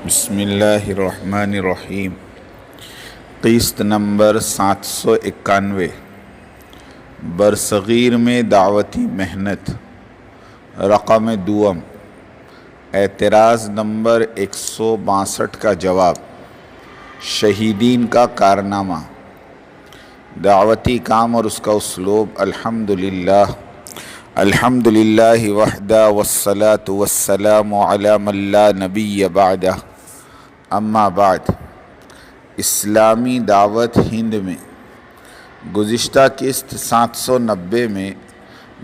بسم اللہ الرحمن الرحیم۔ قسط نمبر 791 برصغیر میں دعوتی محنت، رقم دوم، اعتراض نمبر 162 کا جواب، شہیدین کا کارنامہ، دعوتی کام اور اس کا اسلوب۔ الحمدللہ وحدہ والصلاة والسلام علی من لا نبی بعدہ، اما بعد۔ اسلامی دعوت ہند میں گزشتہ قسط 790 میں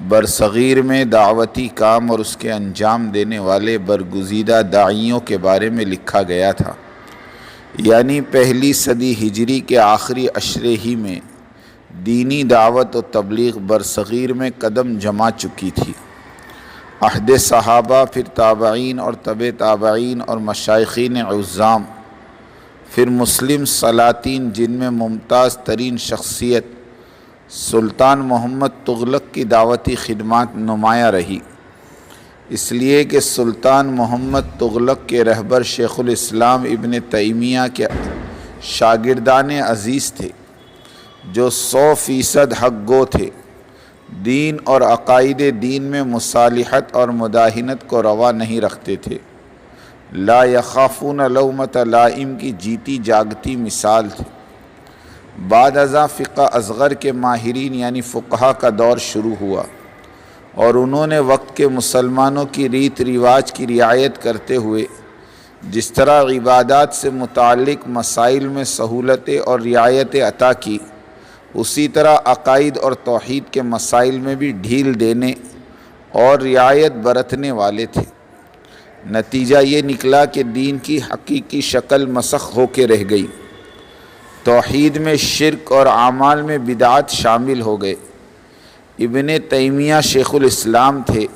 برصغیر میں دعوتی کام اور اس کے انجام دینے والے برگزیدہ داعیوں کے بارے میں لکھا گیا تھا، یعنی پہلی صدی ہجری کے آخری عشرے ہی میں دینی دعوت و تبلیغ برصغیر میں قدم جما چکی تھی۔ عہد صحابہ، پھر تابعین اور تبع تابعین اور مشائخین عظام، پھر مسلم سلاطین جن میں ممتاز ترین شخصیت سلطان محمد تغلق کی دعوتی خدمات نمایاں رہی، اس لیے کہ سلطان محمد تغلق کے رہبر شیخ الاسلام ابن تیمیہ کے شاگردان عزیز تھے، جو 100% حق گو تھے، دین اور عقائد دین میں مصالحت اور مداہنت کو روا نہیں رکھتے تھے، لا یخافون لومۃ لائم کی جیتی جاگتی مثال تھے۔ بعد ازاں فقہ اصغر کے ماہرین یعنی فقہا کا دور شروع ہوا، اور انہوں نے وقت کے مسلمانوں کی ریت رواج کی رعایت کرتے ہوئے جس طرح عبادات سے متعلق مسائل میں سہولتیں اور رعایتیں عطا کی، اسی طرح عقائد اور توحید کے مسائل میں بھی ڈھیل دینے اور رعایت برتنے والے تھے۔ نتیجہ یہ نکلا کہ دین کی حقیقی شکل مسخ ہو کے رہ گئی، توحید میں شرک اور اعمال میں بدعات شامل ہو گئے۔ ابن تیمیہ شیخ الاسلام تھے،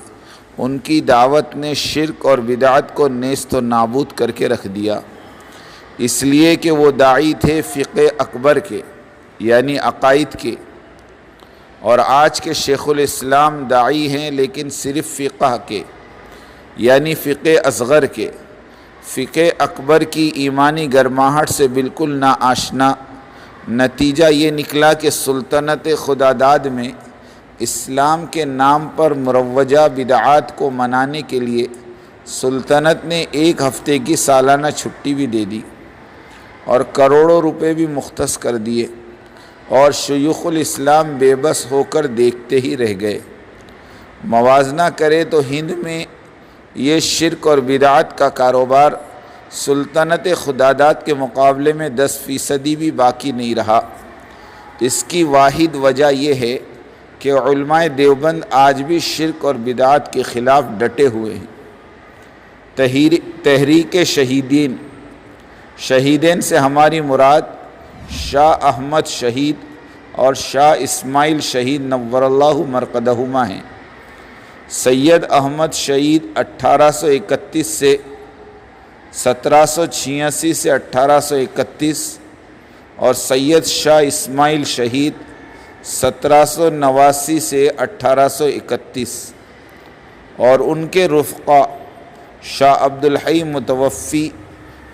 ان کی دعوت نے شرک اور بدعات کو نیست و نابود کر کے رکھ دیا، اس لیے کہ وہ داعی تھے فقہ اکبر کے یعنی عقائد کے، اور آج کے شیخ الاسلام داعی ہیں لیکن صرف فقہ کے یعنی فقہ اصغر کے، فقہ اکبر کی ایمانی گرماہٹ سے بالکل ناآشنا۔ نتیجہ یہ نکلا کہ سلطنت خداداد میں اسلام کے نام پر مروجہ بدعات کو منانے کے لیے سلطنت نے 1 ہفتے کی سالانہ چھٹی بھی دے دی اور کروڑوں روپے بھی مختص کر دیے، اور شیوخ الاسلام بے بس ہو کر دیکھتے ہی رہ گئے۔ موازنہ کرے تو ہند میں یہ شرک اور بدعات کا کاروبار سلطنت خداداد کے مقابلے میں 10% بھی باقی نہیں رہا۔ اس کی واحد وجہ یہ ہے کہ علماء دیوبند آج بھی شرک اور بدعات کے خلاف ڈٹے ہوئے ہیں۔ تحریک شہیدین سے ہماری مراد شاہ احمد شہید اور شاہ اسماعیل شہید نور اللہ مرقدہما ہیں۔ سید احمد شہید 1831 سے 1786 سے 1831 اور سید شاہ اسماعیل شہید 1789 سے 1831، اور ان کے رفقا شاہ عبدالحی متوفی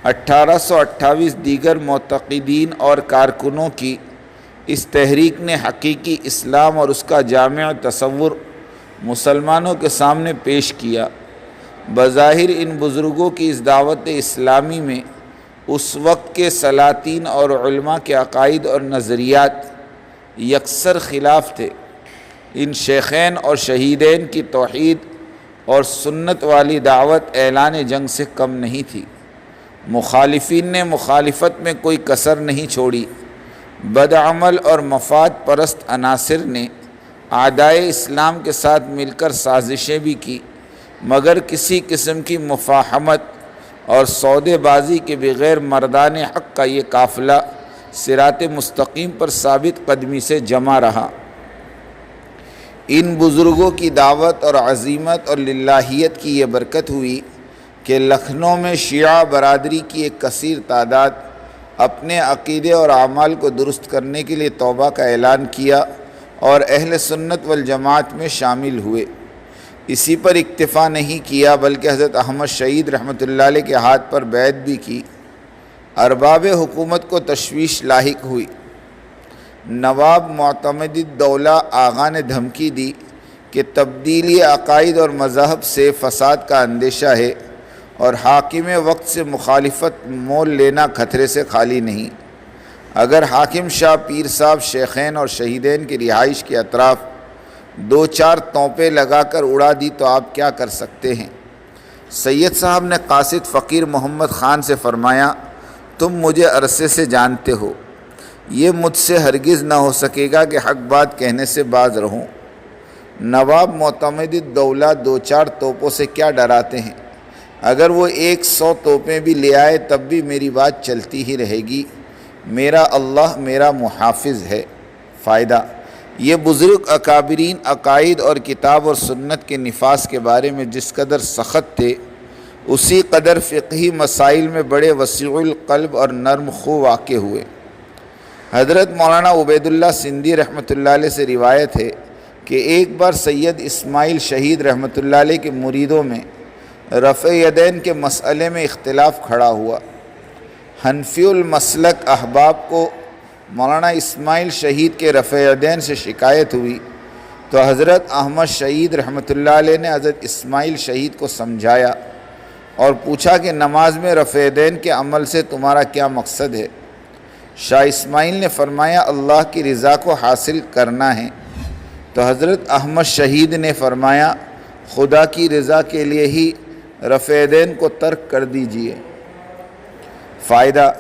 1828 دیگر معتقدین اور کارکنوں کی اس تحریک نے حقیقی اسلام اور اس کا جامع تصور مسلمانوں کے سامنے پیش کیا۔ بظاہر ان بزرگوں کی اس دعوت اسلامی میں اس وقت کے سلاطین اور علماء کے عقائد اور نظریات یکسر خلاف تھے۔ ان شیخین اور شہیدین کی توحید اور سنت والی دعوت اعلان جنگ سے کم نہیں تھی۔ مخالفین نے مخالفت میں کوئی کسر نہیں چھوڑی۔ بدعمل اور مفاد پرست عناصر نے اعدائے اسلام کے ساتھ مل کر سازشیں بھی کی، مگر کسی قسم کی مفاہمت اور سودے بازی کے بغیر مردان حق کا یہ قافلہ صراط مستقیم پر ثابت قدمی سے جمع رہا۔ ان بزرگوں کی دعوت اور عزیمت اور للہیت کی یہ برکت ہوئی کہ لکھنؤ میں شیعہ برادری کی ایک کثیر تعداد اپنے عقیدے اور اعمال کو درست کرنے کے لیے توبہ کا اعلان کیا اور اہل سنت والجماعت میں شامل ہوئے۔ اسی پر اکتفا نہیں کیا بلکہ حضرت احمد شہید رحمۃ اللہ علیہ کے ہاتھ پر بیعت بھی کی۔ ارباب حکومت کو تشویش لاحق ہوئی۔ نواب معتمد الدولہ آغا نے دھمکی دی کہ تبدیلی عقائد اور مذہب سے فساد کا اندیشہ ہے اور حاکم وقت سے مخالفت مول لینا خطرے سے خالی نہیں۔ اگر حاکم شاہ پیر صاحب شیخین اور شہیدین کی رہائش کے اطراف 2-4 توپیں لگا کر اڑا دی تو آپ کیا کر سکتے ہیں؟ سید صاحب نے قاصد فقیر محمد خان سے فرمایا، تم مجھے عرصے سے جانتے ہو، یہ مجھ سے ہرگز نہ ہو سکے گا کہ حق بات کہنے سے باز رہوں۔ نواب معتمد الدولہ 2-4 توپوں سے کیا ڈراتے ہیں؟ اگر وہ 100 توپیں بھی لے آئے تب بھی میری بات چلتی ہی رہے گی۔ میرا اللہ میرا محافظ ہے۔ فائدہ: یہ بزرگ اکابرین عقائد اور کتاب اور سنت کے نفاذ کے بارے میں جس قدر سخت تھے، اسی قدر فقہی مسائل میں بڑے وسیع القلب اور نرم خو واقع ہوئے۔ حضرت مولانا عبید اللہ سندھی رحمۃ اللہ علیہ سے روایت ہے کہ ایک بار سید اسماعیل شہید رحمۃ اللہ علیہ کے مریدوں میں رفع یدین کے مسئلے میں اختلاف کھڑا ہوا۔ حنفی المسلک احباب کو مولانا اسماعیل شہید کے رفع یدین سے شکایت ہوئی تو حضرت احمد شہید رحمۃ اللہ علیہ نے حضرت اسماعیل شہید کو سمجھایا اور پوچھا کہ نماز میں رفع یدین کے عمل سے تمہارا کیا مقصد ہے؟ شاہ اسماعیل نے فرمایا، اللہ کی رضا کو حاصل کرنا ہے۔ تو حضرت احمد شہید نے فرمایا، خدا کی رضا کے لیے ہی رفع یدین کو ترک کر دیجئے۔ فائدہ: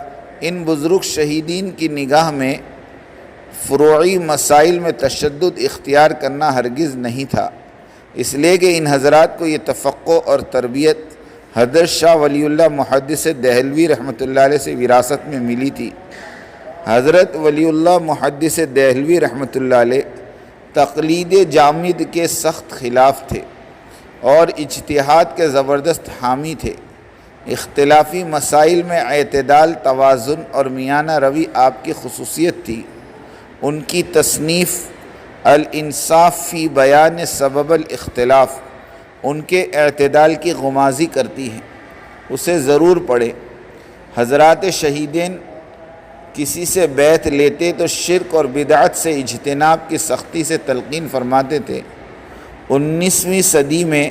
ان بزرگ شہیدین کی نگاہ میں فروعی مسائل میں تشدد اختیار کرنا ہرگز نہیں تھا، اس لیے کہ ان حضرات کو یہ تفقہ اور تربیت حضرت شاہ ولی اللہ محدث دہلوی رحمۃ اللہ علیہ سے وراثت میں ملی تھی۔ حضرت ولی اللہ محدث دہلوی رحمۃ اللہ علیہ تقلید جامد کے سخت خلاف تھے اور اجتہاد کے زبردست حامی تھے۔ اختلافی مسائل میں اعتدال، توازن اور میانہ روی آپ کی خصوصیت تھی۔ ان کی تصنیف الانصاف فی بیان سبب الاختلاف ان کے اعتدال کی غمازی کرتی ہے، اسے ضرور پڑھیں۔ حضرات شہیدین کسی سے بیعت لیتے تو شرک اور بدعت سے اجتناب کی سختی سے تلقین فرماتے تھے۔ 19ویں صدی میں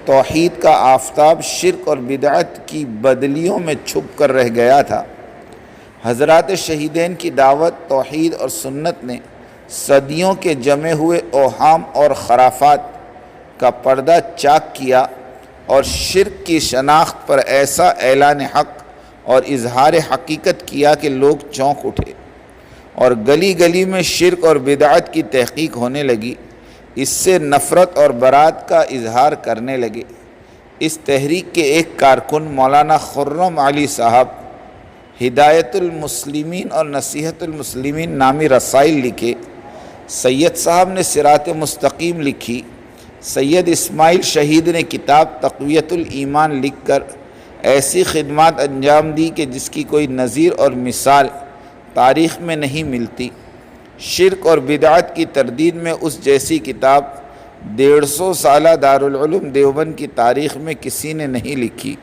توحید کا آفتاب شرک اور بدعت کی بدلیوں میں چھپ کر رہ گیا تھا۔ حضرات شہیدین کی دعوت توحید اور سنت نے صدیوں کے جمے ہوئے اوہام اور خرافات کا پردہ چاک کیا اور شرک کی شناخت پر ایسا اعلان حق اور اظہار حقیقت کیا کہ لوگ چونک اٹھے اور گلی گلی میں شرک اور بدعت کی تحقیق ہونے لگی۔ اس سے نفرت اور برات کا اظہار کرنے لگے۔ اس تحریک کے ایک کارکن مولانا خرم علی صاحب ہدایت المسلمین اور نصیحت المسلمین نامی رسائل لکھے۔ سید صاحب نے صراط مستقیم لکھی۔ سید اسماعیل شہید نے کتاب تقویت الایمان لکھ کر ایسی خدمات انجام دی کہ جس کی کوئی نظیر اور مثال تاریخ میں نہیں ملتی۔ شرک اور بدعت کی تردید میں اس جیسی کتاب 150 سالہ دارالعلوم دیوبند کی تاریخ میں کسی نے نہیں لکھی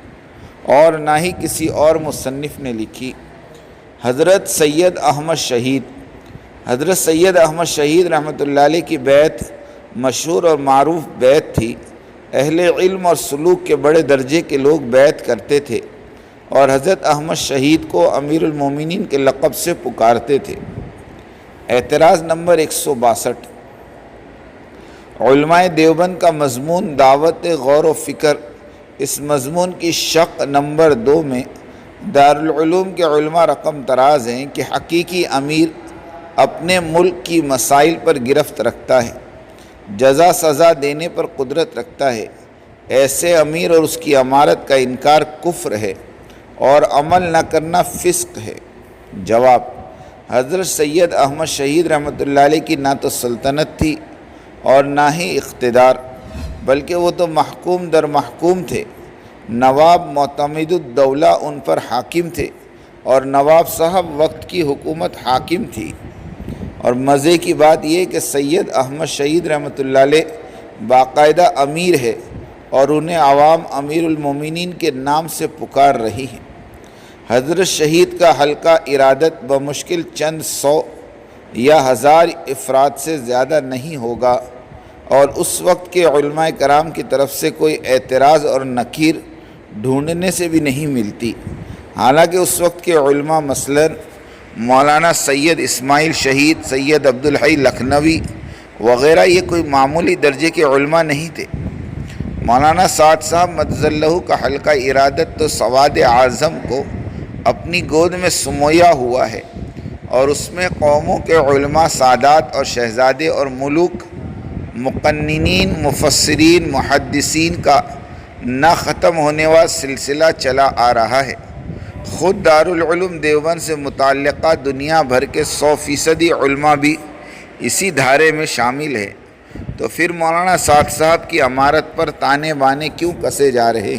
اور نہ ہی کسی اور مصنف نے لکھی۔ حضرت سید احمد شہید رحمۃ اللہ علیہ کی بیعت مشہور اور معروف بیعت تھی۔ اہل علم اور سلوک کے بڑے درجے کے لوگ بیعت کرتے تھے اور حضرت احمد شہید کو امیر المومنین کے لقب سے پکارتے تھے۔ اعتراض نمبر 162۔ علماء دیوبند کا مضمون دعوت غور و فکر۔ اس مضمون کی شق نمبر 2 میں دارالعلوم کے علماء رقم طراز ہیں کہ حقیقی امیر اپنے ملک کی مسائل پر گرفت رکھتا ہے، جزا سزا دینے پر قدرت رکھتا ہے۔ ایسے امیر اور اس کی امارت کا انکار کفر ہے اور عمل نہ کرنا فسق ہے۔ جواب: حضرت سید احمد شہید رحمۃ اللہ علیہ کی نہ تو سلطنت تھی اور نہ ہی اقتدار، بلکہ وہ تو محکوم در محکوم تھے۔ نواب معتمد الدولہ ان پر حاکم تھے اور نواب صاحب وقت کی حکومت حاکم تھی۔ اور مزے کی بات یہ کہ سید احمد شہید رحمۃ اللہ علیہ باقاعدہ امیر ہے اور انہیں عوام امیر المومنین کے نام سے پکار رہی ہیں۔ حضرت شہید کا حلقہ ارادت بمشکل چند 100 یا 1000 افراد سے زیادہ نہیں ہوگا، اور اس وقت کے علماء کرام کی طرف سے کوئی اعتراض اور نکیر ڈھونڈنے سے بھی نہیں ملتی۔ حالانکہ اس وقت کے علماء مثلاً مولانا سید اسماعیل شہید، سید عبدالحی لکھنوی وغیرہ یہ کوئی معمولی درجے کے علماء نہیں تھے۔ مولانا سعد صاحب مدظ اللہ کا حلقہ ارادت تو سواد اعظم کو اپنی گود میں سمویا ہوا ہے، اور اس میں قوموں کے علماء سادات اور شہزادے اور ملوک، مقننین، مفسرین، محدثین کا نہ ختم ہونے والا سلسلہ چلا آ رہا ہے۔ خود دارالعلوم دیوبند سے متعلقہ دنیا بھر کے 100% علماء بھی اسی دھارے میں شامل ہے، تو پھر مولانا سعد صاحب کی امارت پر تانے بانے کیوں کسے جا رہے؟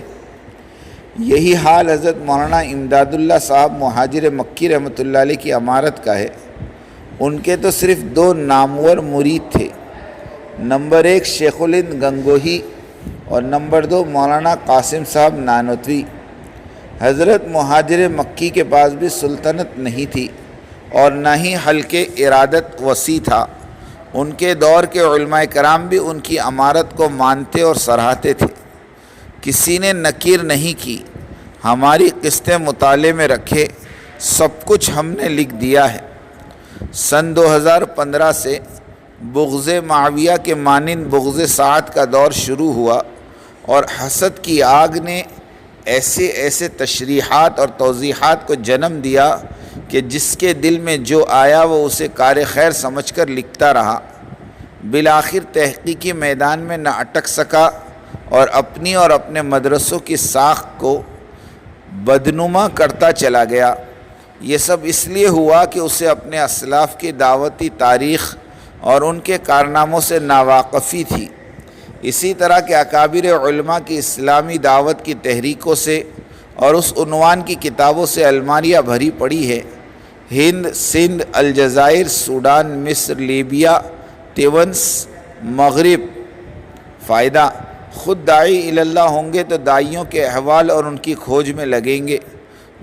یہی حال حضرت مولانا امداد اللہ صاحب مہاجر مکی رحمۃ اللہ علیہ کی امارت کا ہے۔ ان کے تو صرف 2 نامور مرید تھے، نمبر 1 شیخ الہند گنگوہی اور نمبر 2 مولانا قاسم صاحب نانوتوی۔ حضرت مہاجر مکی کے پاس بھی سلطنت نہیں تھی اور نہ ہی حلقے ارادت وسیع تھا۔ ان کے دور کے علماء کرام بھی ان کی امارت کو مانتے اور سراہتے تھے، کسی نے نکیر نہیں کی۔ ہماری قسطیں مطالعے میں رکھے، سب کچھ ہم نے لکھ دیا ہے۔ سن 2015 سے بغض معاویہ کے مانند بغض سعد کا دور شروع ہوا، اور حسد کی آگ نے ایسے تشریحات اور توضیحات کو جنم دیا کہ جس کے دل میں جو آیا وہ اسے کار خیر سمجھ کر لکھتا رہا۔ بالآخر تحقیقی میدان میں نہ اٹک سکا اور اپنی اور اپنے مدرسوں کی ساکھ کو بدنما کرتا چلا گیا۔ یہ سب اس لیے ہوا کہ اسے اپنے اسلاف کی دعوتی تاریخ اور ان کے کارناموں سے ناواقفی تھی۔ اسی طرح کے اکابر علماء کی اسلامی دعوت کی تحریکوں سے اور اس عنوان کی کتابوں سے الماریاں بھری پڑی ہے۔ ہند، سندھ، الجزائر، سوڈان، مصر، لیبیا، تیونس، مغرب۔ فائدہ: خود داعی اللہ ہوں گے تو داعیوں کے احوال اور ان کی کھوج میں لگیں گے۔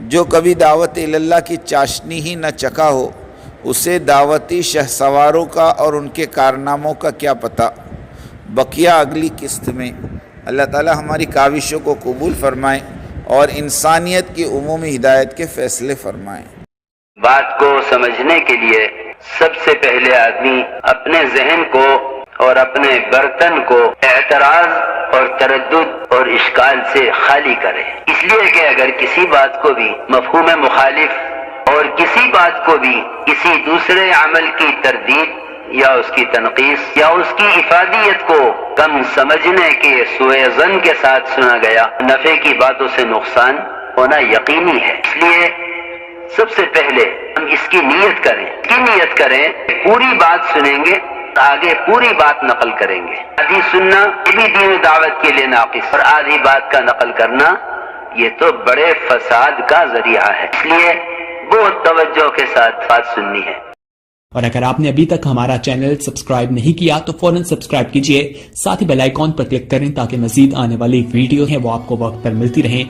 جو کبھی دعوت اللہ کی چاشنی ہی نہ چکھا ہو، اسے دعوتی شہسواروں کا اور ان کے کارناموں کا کیا پتہ۔ بقیہ اگلی قسط میں۔ اللہ تعالی ہماری کاوشوں کو قبول فرمائے اور انسانیت کی عمومی ہدایت کے فیصلے فرمائے۔ بات کو سمجھنے کے لیے سب سے پہلے آدمی اپنے ذہن کو اور اپنے برتن کو اعتراض اور تردد اور اشکال سے خالی کرے، اس لیے کہ اگر کسی بات کو بھی مفہوم مخالف اور کسی بات کو بھی کسی دوسرے عمل کی تردید یا اس کی تنقیص یا اس کی افادیت کو کم سمجھنے کے سوء ظن کے ساتھ سنا گیا، نفع کی باتوں سے نقصان ہونا یقینی ہے۔ اس لیے سب سے پہلے ہم اس کی نیت کریں، پوری بات سنیں گے، آگے پوری بات نقل کریں گے۔ آدھی سننا یہ بھی دین دعوت کے لیے ناقص، اور آدھی بات کا نقل کرنا یہ تو بڑے فساد کا ذریعہ ہے۔ اس لیے بہت توجہ کے ساتھ بات سننی ہے۔ اور اگر آپ نے ابھی تک ہمارا چینل سبسکرائب نہیں کیا تو فوراً سبسکرائب کیجئے، ساتھ ہی بیل آئیکن پر کلک کریں تاکہ مزید آنے والی ویڈیو ہیں وہ آپ کو وقت پر ملتی رہیں۔